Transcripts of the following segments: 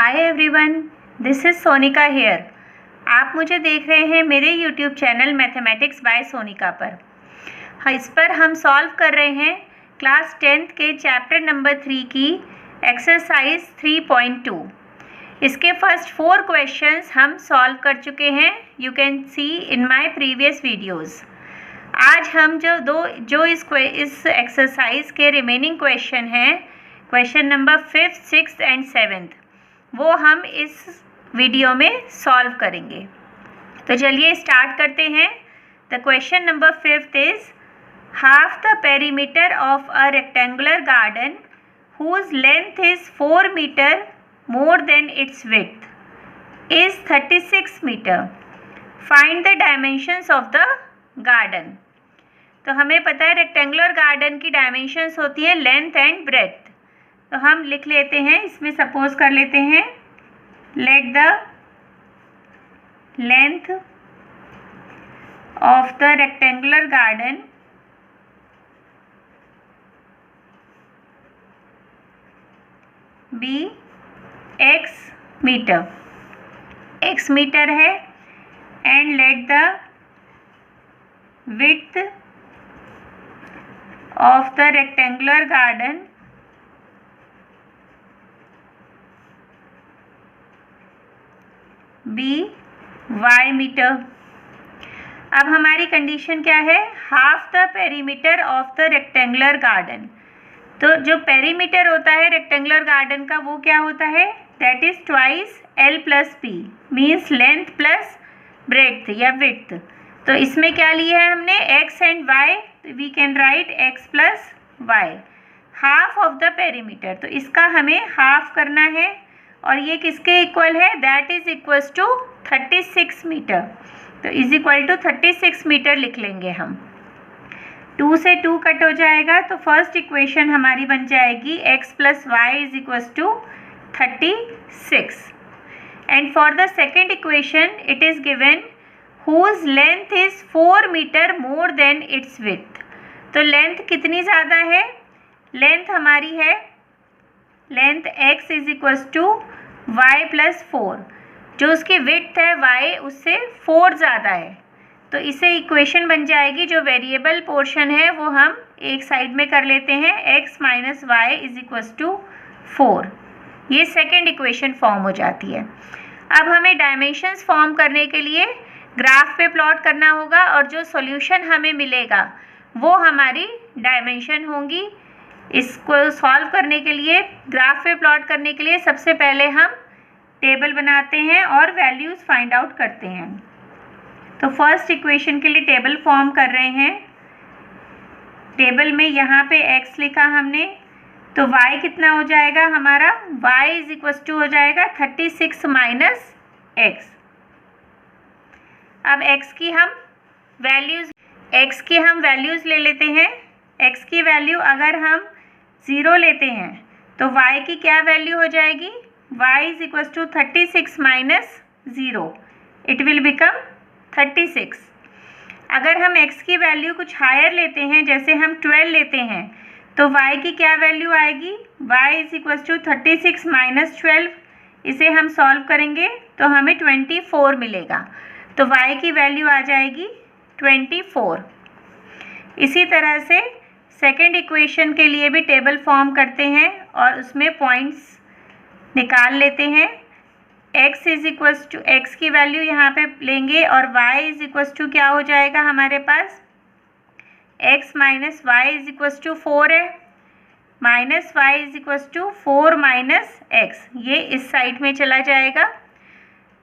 Hi everyone, this is Sonika here. आप मुझे देख रहे हैं मेरे YouTube channel mathematics by Sonika पर। इस पर हम सॉल्व कर रहे हैं क्लास 10th के चैप्टर नंबर 3 की एक्सरसाइज 3.2। इसके फर्स्ट 4 क्वेश्चंस हम सॉल्व कर चुके हैं। You can see in my previous videos. आज हम जो इस एक्सरसाइज के रिमेनिंग क्वेश्चन हैं, question number 5th, 6th and 7th, वो हम इस वीडियो में सॉल्व करेंगे। तो चलिए स्टार्ट करते हैं। The question number 5th is half the perimeter of a rectangular garden whose length is 4 meter more than its width is 36 meter. Find the dimensions of the garden. तो हमें पता है रेक्टेंगुलर गार्डन की dimensions होती है length and breadth. तो हम लिख लेते हैं, इसमें सपोज कर लेते हैं let the length of the rectangular garden be x metre, x metre है, and let the width of the rectangular garden be y metre. अब हमारी कंडीशन क्या है? Half the perimeter of the rectangular garden. तो जो perimeter होता है rectangular garden का वो क्या होता है? That is twice l plus P, means length plus breadth या विड्थ। तो इसमें क्या लिया है हमने? x and y, we can write x plus Y, half of the perimeter. तो इसका हमें हाफ करना है और ये किसके इक्वल है? That is equal to 36 meter. तो इज इक्वल टू 36 मीटर लिख लेंगे हम। 2 से 2 कट हो जाएगा, तो फर्स्ट इक्वेशन हमारी बन जाएगी x plus Y is equal to 36। And for the second equation it is given whose length is 4 meter more than its width। तो लेंथ कितनी ज़्यादा है? लेंथ हमारी है, length x is equal to Y plus 4, जो उसकी width है y उससे 4 ज़्यादा है। तो इसे इक्वेशन बन जाएगी, जो वेरिएबल पोर्शन है वो हम एक साइड में कर लेते हैं, x minus Y is equal to 4। ये सेकेंड इक्वेशन फॉर्म हो जाती है। अब हमें डायमेंशंस फॉर्म करने के लिए ग्राफ पे प्लॉट करना होगा और जो सॉल्यूशन हमें मिलेगा वो हमारी डायमेंशन होंगी। इसको सॉल्व करने के लिए, ग्राफ पे प्लॉट करने के लिए सबसे पहले हम टेबल बनाते हैं और वैल्यूज़ फाइंड आउट करते हैं। तो फर्स्ट इक्वेशन के लिए टेबल फॉर्म कर रहे हैं। टेबल में यहाँ पे x लिखा हमने, तो y कितना हो जाएगा हमारा? y इज इक्वल टू हो जाएगा 36 माइनस x। अब x की हम वैल्यूज़ ले लेते हैं। x की वैल्यू अगर हम 0 लेते हैं तो y की क्या वैल्यू हो जाएगी? y is equal to 36 minus 0, it will become 36। अगर हम x की वैल्यू कुछ हायर लेते हैं, जैसे हम 12 लेते हैं, तो y की क्या वैल्यू आएगी? y is equal to 36 minus 12। इसे हम सॉल्व करेंगे तो हमें 24 मिलेगा। तो y की वैल्यू आ जाएगी 24। इसी तरह से सेकेंड इक्वेशन के लिए भी टेबल फॉर्म करते हैं और उसमें पॉइंट्स निकाल लेते हैं। x is equal to, x की वैल्यू यहाँ पे लेंगे और y इज इक्वल टू क्या हो जाएगा हमारे पास? x minus Y is equal to 4 है, minus Y is equal to 4 minus x, ये इस साइड में चला जाएगा।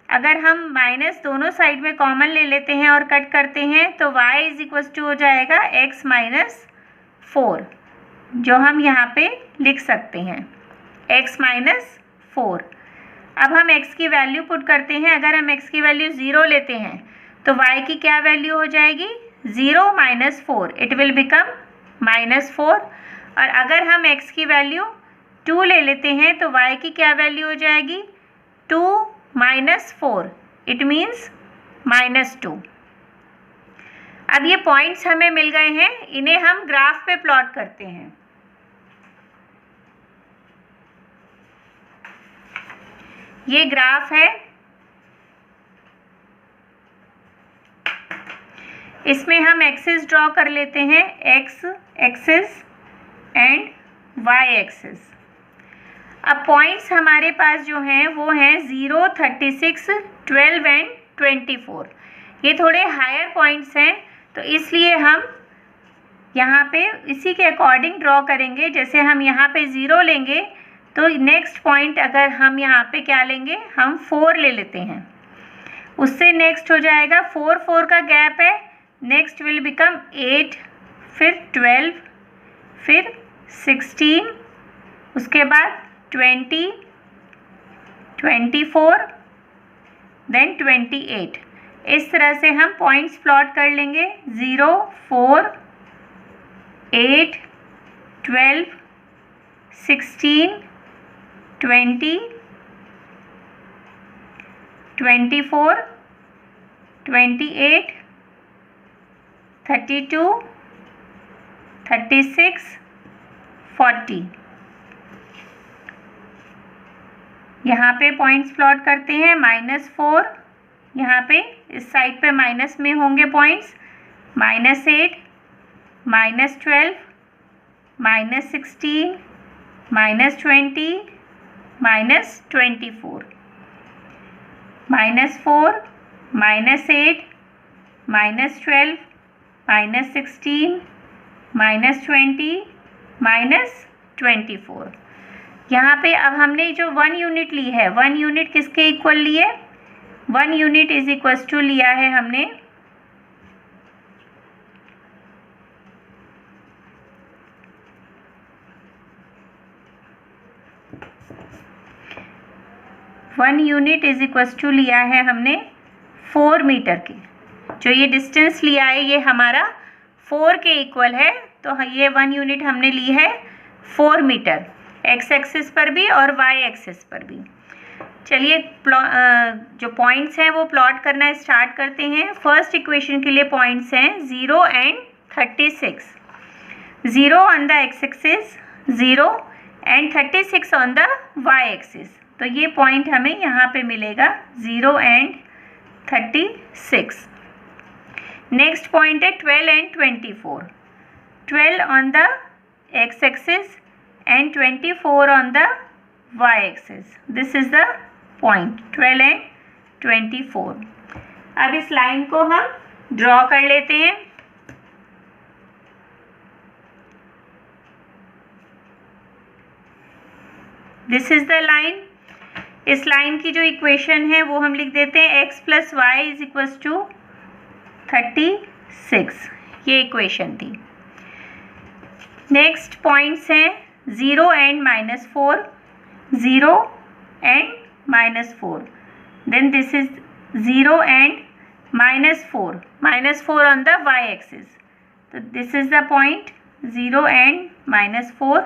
अगर हम माइनस दोनों साइड में कॉमन ले लेते हैं और कट करते हैं तो y इज इक्वल टू हो जाएगा x माइनस 4, जो हम यहाँ पे लिख सकते हैं x माइनस 4। अब हम x की वैल्यू पुट करते हैं। अगर हम x की वैल्यू 0 लेते हैं तो y की क्या वैल्यू हो जाएगी? 0 minus 4, it will become minus 4। और अगर हम x की वैल्यू 2 ले लेते हैं तो y की क्या वैल्यू हो जाएगी? 2 माइनस 4, इट मीन्स माइनस 2। अब ये पॉइंट्स हमें मिल गए हैं, इन्हें हम ग्राफ पे प्लॉट करते हैं। ये ग्राफ है, इसमें हम एक्सिस ड्रॉ कर लेते हैं, X axis and Y axis. अब पॉइंट्स हमारे पास जो हैं वो हैं 0, 36, 12 एंड 24। ये थोड़े हायर पॉइंट्स हैं, तो इसलिए हम यहाँ पे इसी के अकॉर्डिंग ड्रॉ करेंगे। जैसे हम यहाँ पे 0 लेंगे तो नेक्स्ट पॉइंट अगर हम यहाँ पे क्या लेंगे, हम 4 ले लेते हैं, उससे नेक्स्ट हो जाएगा 4, 4 का गैप है, नेक्स्ट विल बिकम 8, फिर 12, फिर 16, उसके बाद 20, 24, देन 28। इस तरह से हम पॉइंट्स प्लॉट कर लेंगे, 0, 4, 8, 12, 16, 20, 24, 28, 32, 36, 40। यहाँ पे पॉइंट्स प्लॉट करते हैं, -4, यहाँ पे इस साइड पे माइनस में होंगे पॉइंट्स, -8, -12, -16, -20, -24, -4, -8, -12, -16, -20, -24। यहाँ पे अब हमने जो 1 यूनिट ली है, 1 यूनिट किसके इक्वल ली है, 1 यूनिट इज इक्वल्स टू लिया है हमने 1 यूनिट इज इक्वल्स टू लिया है हमने 4 मीटर की। जो ये डिस्टेंस लिया है ये हमारा 4 के इक्वल है, तो ये 1 यूनिट हमने ली है 4 मीटर, एक्स एक्सिस पर भी और वाई एक्सिस पर भी। चलिए जो पॉइंट्स हैं वो प्लॉट करना स्टार्ट करते हैं। फर्स्ट इक्वेशन के लिए पॉइंट्स हैं 0 and 36, 0 on the X axis, 0 and 36 on the Y axis. तो ये पॉइंट हमें यहाँ पे मिलेगा 0 एंड 36। नेक्स्ट पॉइंट है 12 and 24, 12 on the X axis and 24 on the y-axis. This is the point 12 and 24. अब इस लाइन को हम ड्रॉ कर लेते हैं। This is the line. इस लाइन की जो इक्वेशन है वो हम लिख देते हैं x + y = 36। ये इक्वेशन थी। नेक्स्ट पॉइंट्स हैं 0 and -4, 0 and -4. Then this is 0 and -4, -4 on the y-axis. So this is the point 0 and -4.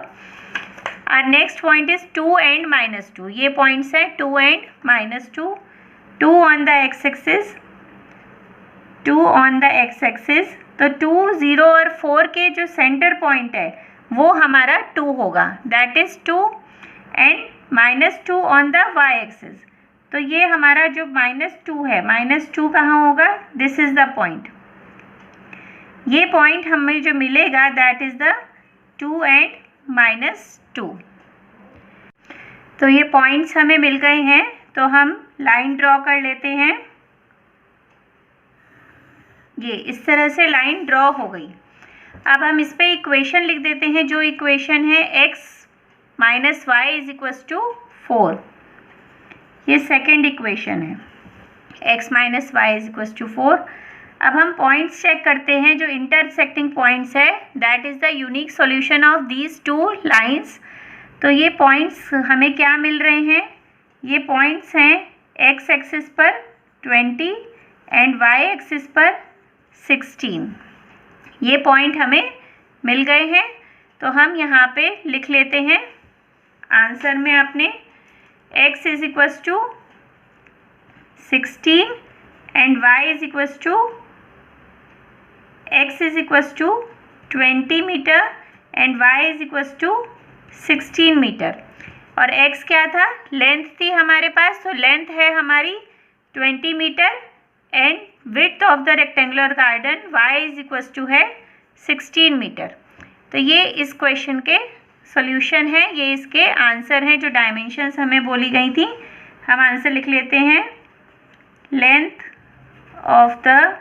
Our next point is 2 and -2. ये points हैं 2 and -2. 2 on the x-axis, 2 on the x-axis. तो 2, 0 और 4 के जो centre point है वो हमारा 2 होगा, that is 2 and -2 on the Y axis. तो ये हमारा जो -2 है, -2 कहाँ होगा, दिस इज द पॉइंट। ये पॉइंट हमें जो मिलेगा दैट इज द 2 एंड -2। तो ये पॉइंट्स हमें मिल गए हैं, तो हम लाइन ड्रॉ कर लेते हैं। ये इस तरह से लाइन ड्रॉ हो गई। अब हम इस पे इक्वेशन लिख देते हैं, जो इक्वेशन है x - y = 4। ये सेकंड इक्वेशन है, x - y = 4। अब हम पॉइंट्स चेक करते हैं, जो इंटरसेक्टिंग पॉइंट्स है that is the unique solution of these 2 lines. तो ये पॉइंट्स हमें क्या मिल रहे हैं, ये पॉइंट्स हैं x एक्सिस पर 20 एंड y एक्सिस पर 16। ये पॉइंट हमें मिल गए हैं, तो हम यहाँ पे लिख लेते हैं आंसर में अपने x = 16 and y = 20 meter and y = 16 meter. और x क्या था, लेंथ थी हमारे पास, तो लेंथ है हमारी 20 meter and width of the rectangular garden y is equal to है 16 मीटर। तो ये इस क्वेश्चन के सॉल्यूशन है, ये इसके आंसर हैं जो डायमेंशंस हमें बोली गई थी। हम आंसर लिख लेते हैं, length of the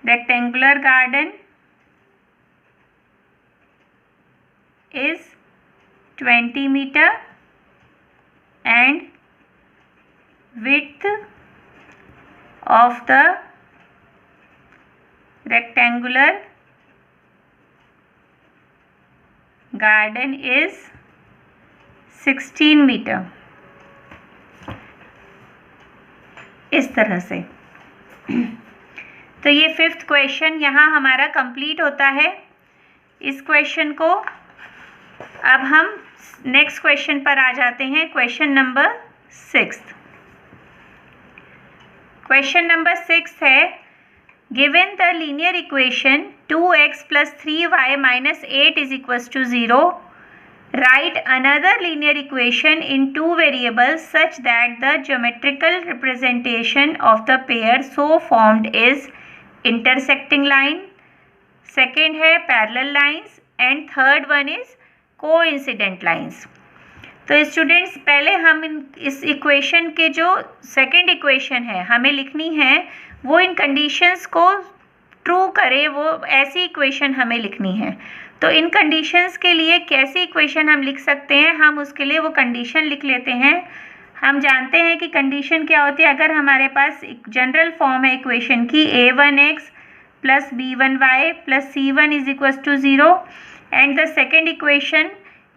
rectangular garden is 20 meter and width of the rectangular garden is 16 meter। इस तरह से तो ये 5th क्वेश्चन यहाँ हमारा कंप्लीट होता है। इस क्वेश्चन को अब हम नेक्स्ट क्वेश्चन पर आ जाते हैं, क्वेश्चन नंबर 6। क्वेश्चन नंबर 6 है, given the linear equation 2x + 3y - 8 is equal to 0, write another linear equation in 2 variables such that the geometrical representation of the pair so formed is intersecting line, second है parallel lines and third one is coincident lines. तो students पहले हम इस equation के जो second equation है हमें लिखनी है, वो इन कंडीशंस को ट्रू करे, वो ऐसी इक्वेशन हमें लिखनी है। तो इन कंडीशंस के लिए कैसी इक्वेशन हम लिख सकते हैं, हम उसके लिए वो कंडीशन लिख लेते हैं। हम जानते हैं कि कंडीशन क्या होती है, अगर हमारे पास एक जनरल फॉर्म है इक्वेशन की, a1x + b1y + c1 is equal to 0 and the second equation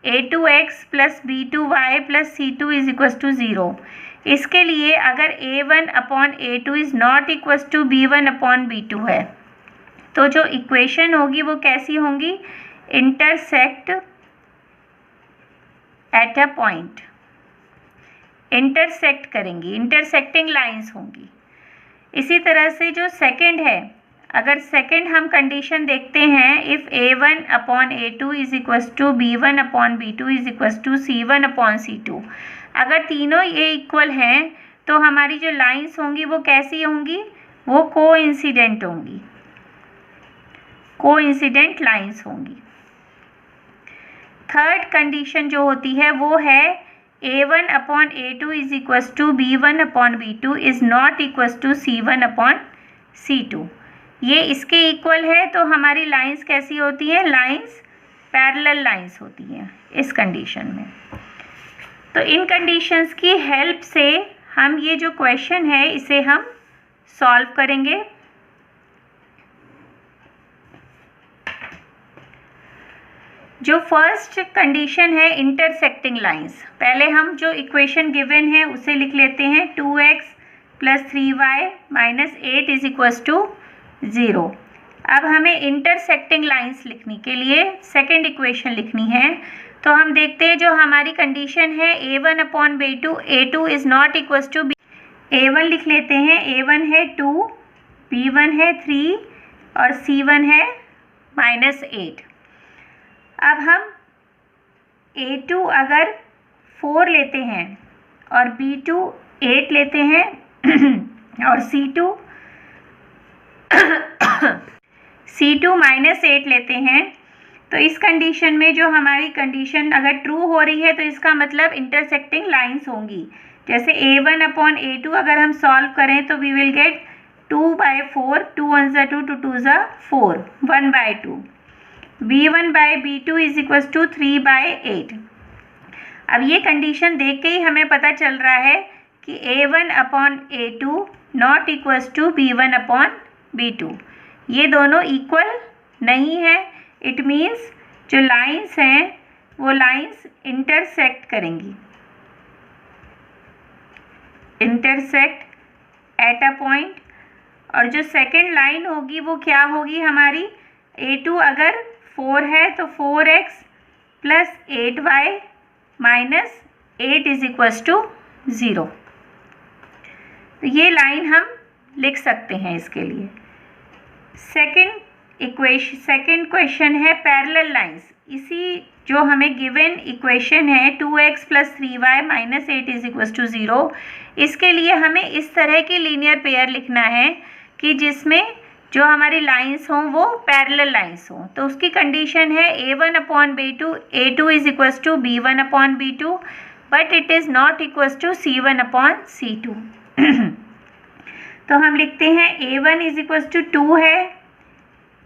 a2x + b2y + c2 is equal to 0। इसके लिए अगर a1/a2 is not equal to b1/b2 है, तो जो इक्वेशन होगी वो कैसी होंगी, intersect at a point, intersect करेंगी, इंटरसेक्टिंग लाइंस होंगी। इसी तरह से जो सेकंड है, अगर सेकंड हम कंडीशन देखते हैं, if a1/a2 is equal to b1/b2 is equal to c1/c2, अगर तीनों ये इक्वल हैं तो हमारी जो लाइंस होंगी वो कैसी होंगी, वो कोइंसिडेंट होंगी, कोइंसिडेंट लाइंस होंगी। थर्ड कंडीशन जो होती है वो है a1/a2 is equal to b1/b2 is not equal to c1/c2। ये इसके इक्वल है तो हमारी लाइंस कैसी होती हैं, लाइंस पैरेलल लाइंस होती हैं इस कंडीशन में। तो इन कंडीशंस की हेल्प से हम ये जो क्वेश्चन है इसे हम सॉल्व करेंगे। जो फर्स्ट कंडीशन है इंटरसेक्टिंग लाइंस, पहले हम जो इक्वेशन गिवन है उसे लिख लेते हैं, 2x + 3y - 8 is equal to 0। अब हमें इंटरसेक्टिंग लाइंस लिखने के लिए सेकंड इक्वेशन लिखनी है, तो हम देखते हैं जो हमारी कंडीशन है a1/b2 is not equal to a1 लिख लेते हैं, a1 है 2, b1 है 3 और c1 है -8। अब हम a2 अगर 4 लेते हैं और b2 8 लेते हैं और c2 -8 लेते हैं, तो इस कंडीशन में जो हमारी कंडीशन अगर ट्रू हो रही है तो इसका मतलब इंटरसेक्टिंग लाइंस होंगी। जैसे a1/a2 अगर हम सॉल्व करें तो we will gate 2/4, 2 1 = 2, 2 2 = 4, 1/2। b1/b2 is equal to 3/8। अब ये कंडीशन देख के ही हमें पता चल रहा है कि a1/a2 not equal to b1/b2, ये दोनों इक्वल नहीं है। इट मीन्स जो लाइंस हैं वो लाइंस इंटरसेक्ट करेंगी, इंटरसेक्ट एट अ पॉइंट। और जो सेकंड लाइन होगी वो क्या होगी हमारी, a2 अगर 4 है तो 4x + 8y - 8 is equal to 0। तो ये लाइन हम लिख सकते हैं इसके लिए। सेकंड क्वेश्चन है पैरेलल लाइंस। इसी जो हमें गिवन इक्वेशन है 2x + 3y - 8 = 0, इसके लिए हमें इस तरह की लीनियर पेयर लिखना है कि जिसमें जो हमारी लाइंस हों वो पैरेलल लाइंस हों। तो उसकी कंडीशन है a1/b2 = b1/b2 but it is not equal to c1/c2। तो हम लिखते हैं a1 = 2 है,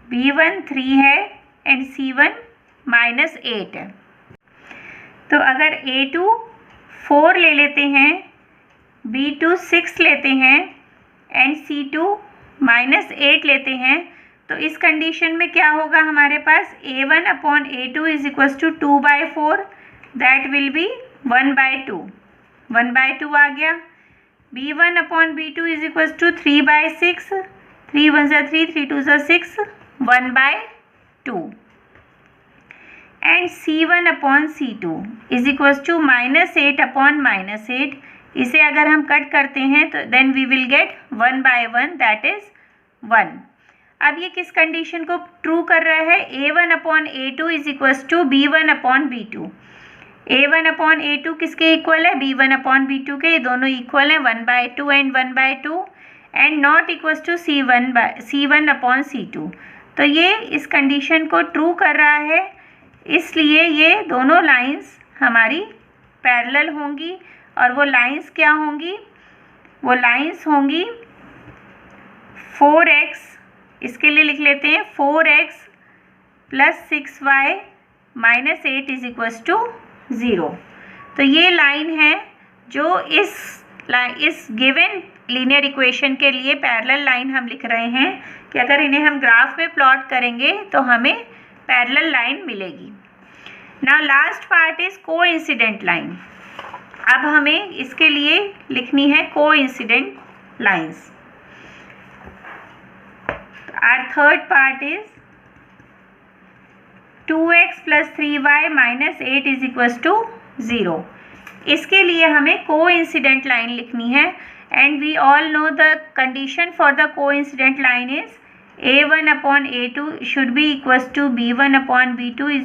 b1 3 है एंड c1 -8 है। तो अगर a2 4 ले लेते हैं, b2 6 लेते हैं एंड c2 -8 लेते हैं, तो इस कंडीशन में क्या होगा हमारे पास a1/a2 = 2/4, दैट विल बी 1/2, 1/2 आ गया। b1/b2 = 3/6, 3 1 = 3, 3 2 = 6, 1/2 and c1/c2 = -8/-8। इसे अगर हम कट करते हैं तो then we will get 1/1, that is 1। अब ये किस कंडीशन को ट्रू कर रहा है? a1/a2 = b1/b2। a1/a2 किसके इक्वल है? b1/b2 के। ये दोनों इक्वल है 1/2 and 1/2 and not equal to c1/c2। तो ये इस कंडीशन को ट्रू कर रहा है, इसलिए ये दोनों लाइंस हमारी पैरेलल होंगी। और वो लाइंस क्या होंगी? वो लाइंस होंगी 4x, इसके लिए लिख लेते हैं 4x + 6y - 8 = 0। तो ये लाइन है जो इस गिवन लीनियर इक्वेशन के लिए पैरेलल लाइन हम लिख रहे हैं कि अगर इन्हें हम ग्राफ में प्लॉट करेंगे तो हमें पैरेलल लाइन मिलेगी। Now last part is coincident line. अब हमें इसके लिए लिखनी है coincident lines. Our third part is 2x + 3y - 8 = 0। इसके लिए हमें कोइंसिडेंट लाइन लिखनी है and we all know the condition for the coincident line is a1/a2 should be equals to b1/b2 =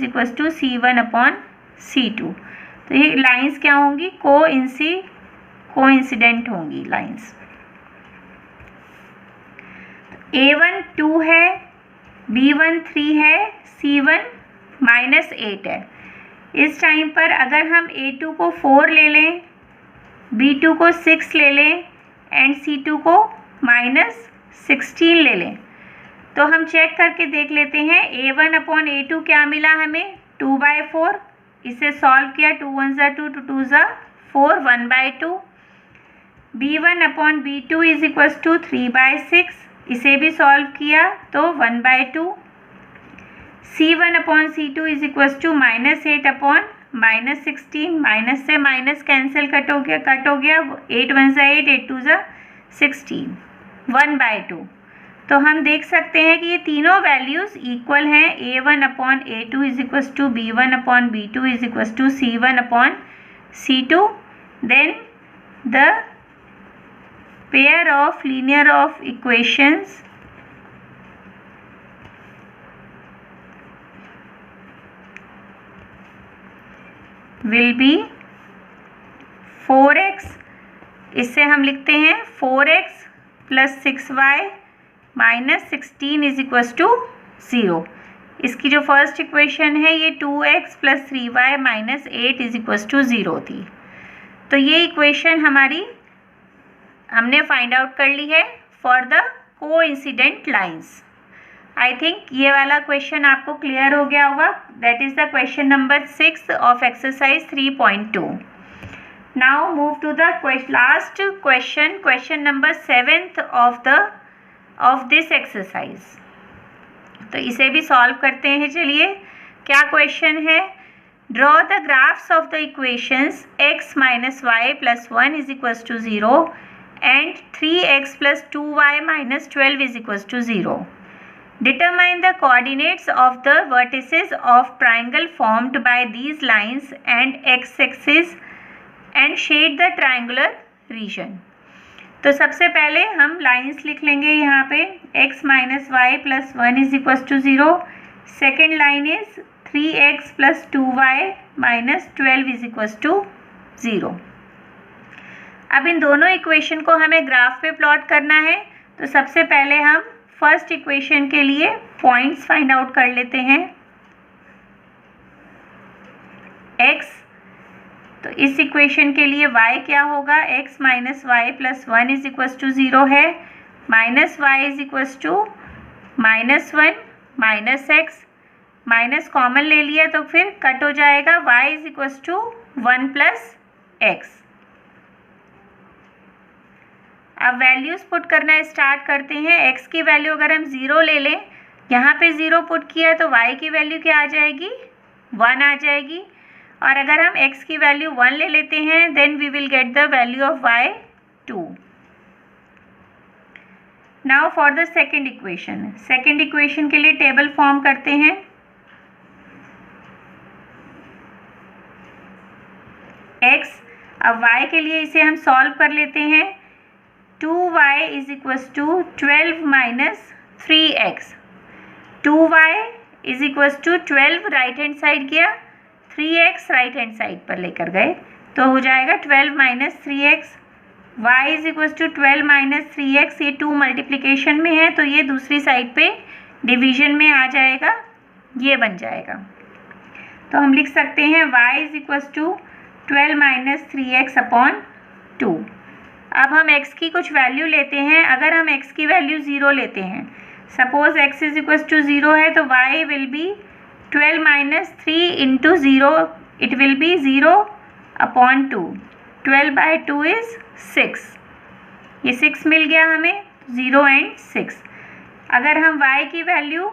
c1/c2। तो ये लाइंस क्या होंगी? कोइंसिडेंट होंगी लाइंस। a1 2 है, b1 3 है, c1 -8 है। इस टाइम पर अगर हम a2 को 4 ले लें, b2 को 6 ले लें एंड c2 को -16 ले लें, तो हम चेक करके देख लेते हैं a1/a2 क्या मिला हमें? 2/4। इसे सॉल्व किया, 2 1 = 2, 2 2 = 4, 1/2। b1/b2 = 3/6, इसे भी सॉल्व किया तो 1/2। c1/c2 = -8/-16, माइनस से माइनस कैंसिल कट हो गया, 8 1 = 8, 8 2 = 16, 1/2। तो हम देख सकते हैं कि ये तीनों वैल्यूज़ इक्वल हैं। a1/a2 = b1/b2 = c1/c2। Then the pair of linear of equations will be 4x, इससे हम लिखते हैं 4x + 6y - 16 = 0। इसकी जो फर्स्ट इक्वेशन है ये 2x + 3y - 8 = 0 थी। तो ये इक्वेशन हमारी हमने फाइंड आउट कर ली है for the coincident lines. I think ये वाला क्वेश्चन आपको क्लियर हो गया होगा। That is the question number 6 of exercise 3.2। Now move to the last question, question number 7th of this exercise. तो इसे भी सॉल्व करते हैं। चलिए, क्या क्वेश्चन है? Draw the graphs of the equations x - y + 1 = 0 and 3x + 2y - 12 = 0. Determine the coordinates of the vertices of triangle formed by these lines and x-axis and shade the triangular region. तो सबसे पहले हम lines लिख लेंगे यहाँ पे x - y + 1 = 0। Second line is 3x plus 2y minus 12 is equals to 0। अब इन दोनों इक्वेशन को हमें ग्राफ पे प्लॉट करना है। तो सबसे पहले हम फर्स्ट इक्वेशन के लिए पॉइंट्स फाइंड आउट कर लेते हैं। x, तो इस इक्वेशन के लिए y क्या होगा, x minus Y plus 1 is equals to 0 है, minus Y is equals to -1 minus X, minus common ले लिया तो फिर कट हो जाएगा, y is equals to 1 plus X. अब वैल्यूज़ पुट करना स्टार्ट करते हैं। x की वैल्यू अगर हम 0 ले लें, यहाँ पे 0 पुट किया तो y की वैल्यू क्या आ जाएगी, 1 आ जाएगी। और अगर हम x की वैल्यू 1 ले लेते हैं then we will get the value of y 2। Now for the second equation, second equation के लिए टेबल फॉर्म करते हैं। x, अब y के लिए इसे हम सॉल्व कर लेते हैं। 2y is equals to 12 minus 3x, 2y is equals to 12 right hand side किया, 3x राइट हैंड साइड पर लेकर गए तो हो जाएगा 12 minus 3x, y is equals to 12 minus 3x, ये 2 मल्टीप्लिकेशन में है तो ये दूसरी साइड पे डिवीजन में आ जाएगा, ये बन जाएगा। तो हम लिख सकते हैं y is equals to 12 minus 3x upon 2। अब हम x की कुछ वैल्यू लेते हैं। अगर हम x की वैल्यू 0 लेते हैं, suppose x is equals to 0 है तो y will be 12 minus 3 into 0, it will be 0 upon 2, 12 by 2 is 6, ये 6 मिल गया हमें, 0 एंड 6। अगर हम y की वैल्यू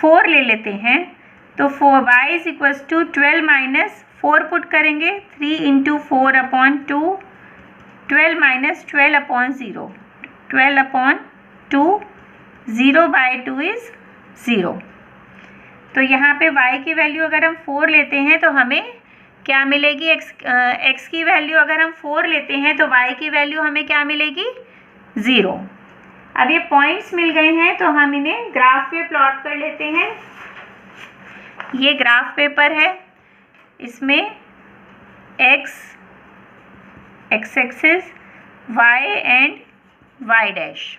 4 ले लेते हैं तो y is equals to 12 minus 4 put करेंगे, 3 into 4 upon 2, 12 minus 12 upon 0, 12 upon 2, 0 by 2 is 0। तो यहाँ पे y की वैल्यू अगर हम 4 लेते हैं तो हमें क्या मिलेगी, x की वैल्यू अगर हम 4 लेते हैं तो y की वैल्यू हमें क्या मिलेगी, 0। अब ये पॉइंट्स मिल गए हैं तो हम इन्हें ग्राफ पे प्लॉट कर लेते हैं। ये ग्राफ पेपर है, इसमें x axis, y and y dash,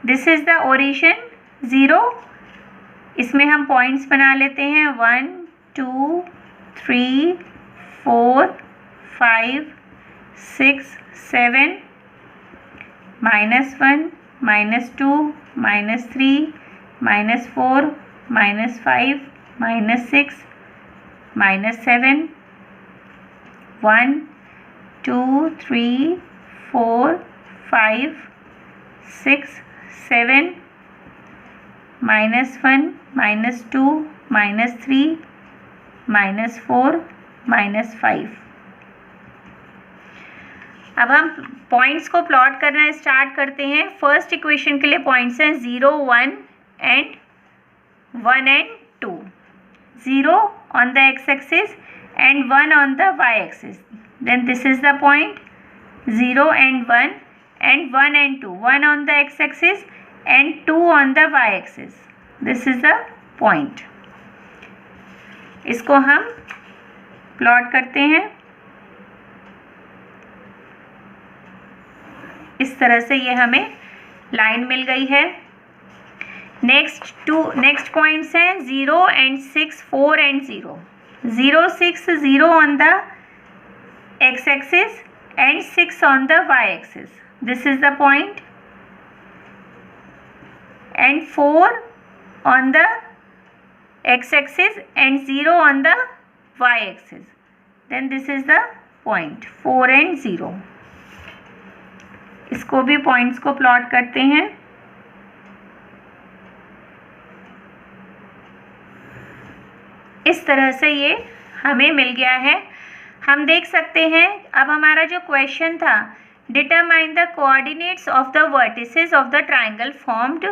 this is the origin 0। इसमें हम पॉइंट्स बना लेते हैं 1 2 3 4 5 6 7, -1 -2 -3 -4 -5 -6 -7, 1 2 3 4 5 6 7, -1 -2 -3 -4 -5। अब हम पॉइंट्स को प्लॉट करना स्टार्ट करते हैं। फर्स्ट इक्वेशन के लिए पॉइंट्स हैं 0 1 and 1 and 2, 0 on the x-axis and 1 on the y-axis. Then this is the point 0 and 1 and 1 and 2, 1 on the x-axis and 2 on the y-axis. This is the point. इसको हम plot करते हैं इस तरह से, ये हमें लाइन मिल गई है। नेक्स्ट पॉइंट्स हैं 0 and 6, 4 and 0, 0 6 0 on the x-axis and 6 on the y-axis. This is the point, and 4 on the x-axis and 0 on the y-axis. Then this is the point 4 and 0. इसको भी पॉइंट्स को plot करते हैं। इस तरह से ये हमें मिल गया है। हम देख सकते हैं अब हमारा जो क्वेश्चन था, determine the coordinates of the vertices of the triangle formed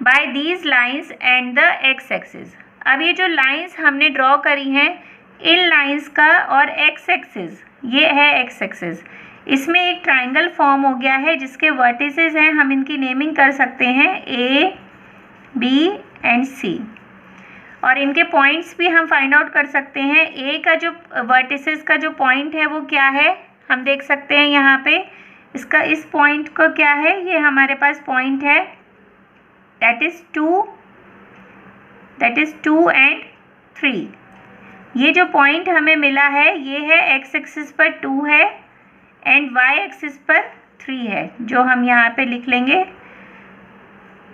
by these lines and the X axis. अब ये जो लाइंस हमने ड्रॉ करी हैं, इन लाइंस का और एक्स एक्सिस, ये है एक्स एक्सिस, इसमें एक ट्राइंगल फॉर्म हो गया है जिसके वर्टिसेस हैं, हम इनकी नेमिंग कर सकते हैं A, B एंड C। और इनके पॉइंट्स भी हम फाइंड आउट कर सकते हैं। ए का जो वर्टिसेस का जो पॉइंट है वो क्या है, हम देख सकते हैं यहाँ पे इसका, इस पॉइंट को क्या है, ये हमारे पास पॉइंट है दैट इज़ 2 एंड 3। ये जो पॉइंट हमें मिला है ये है एक्स एक्सिस पर 2 है एंड वाई एक्सिस पर 3 है, जो हम यहाँ पे लिख लेंगे।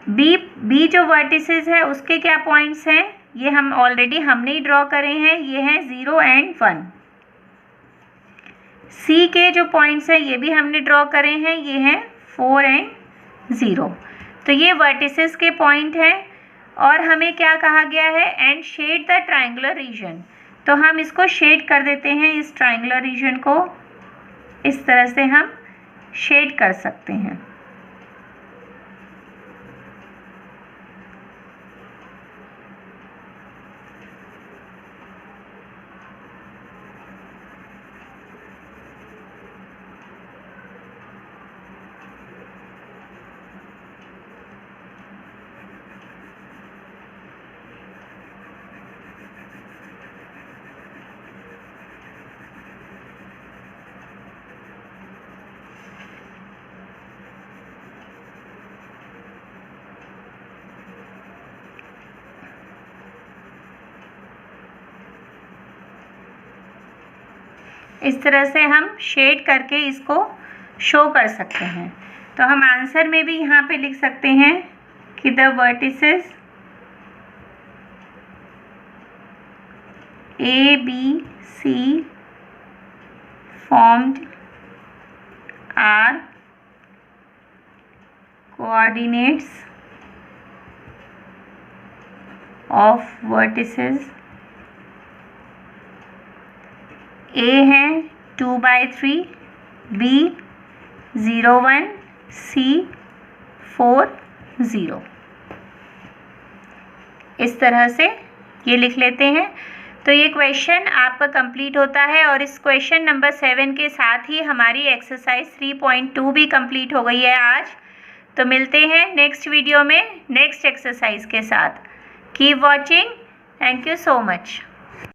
बी जो वर्टिसेस है उसके क्या पॉइंट्स हैं, ये हम ऑलरेडी हमने ही ड्रॉ करे हैं, ये हैं 0 एंड 1। सी के जो पॉइंट्स हैं ये भी हमने ड्रॉ करे हैं, ये हैं 4 एंड 0। तो ये वर्टिसेस के पॉइंट हैं। और हमें क्या कहा गया है, and shade the triangular region. तो हम इसको शेड कर देते हैं, इस ट्रायंगुलर रीजन को इस तरह से हम शेड कर सकते हैं। इस तरह से हम शेड करके इसको शो कर सकते हैं। तो हम आंसर में भी यहाँ पे लिख सकते हैं कि the vertices A B C formed are coordinates of vertices A है 2/3, B 0 1, C 4 0। इस तरह से ये लिख लेते हैं। तो ये क्वेश्चन आपका कंप्लीट होता है और इस क्वेश्चन नंबर 7 के साथ ही हमारी एक्सरसाइज 3.2 भी कंप्लीट हो गई है आज। तो मिलते हैं नेक्स्ट वीडियो में नेक्स्ट एक्सरसाइज के साथ। Keep watching. Thank you so much.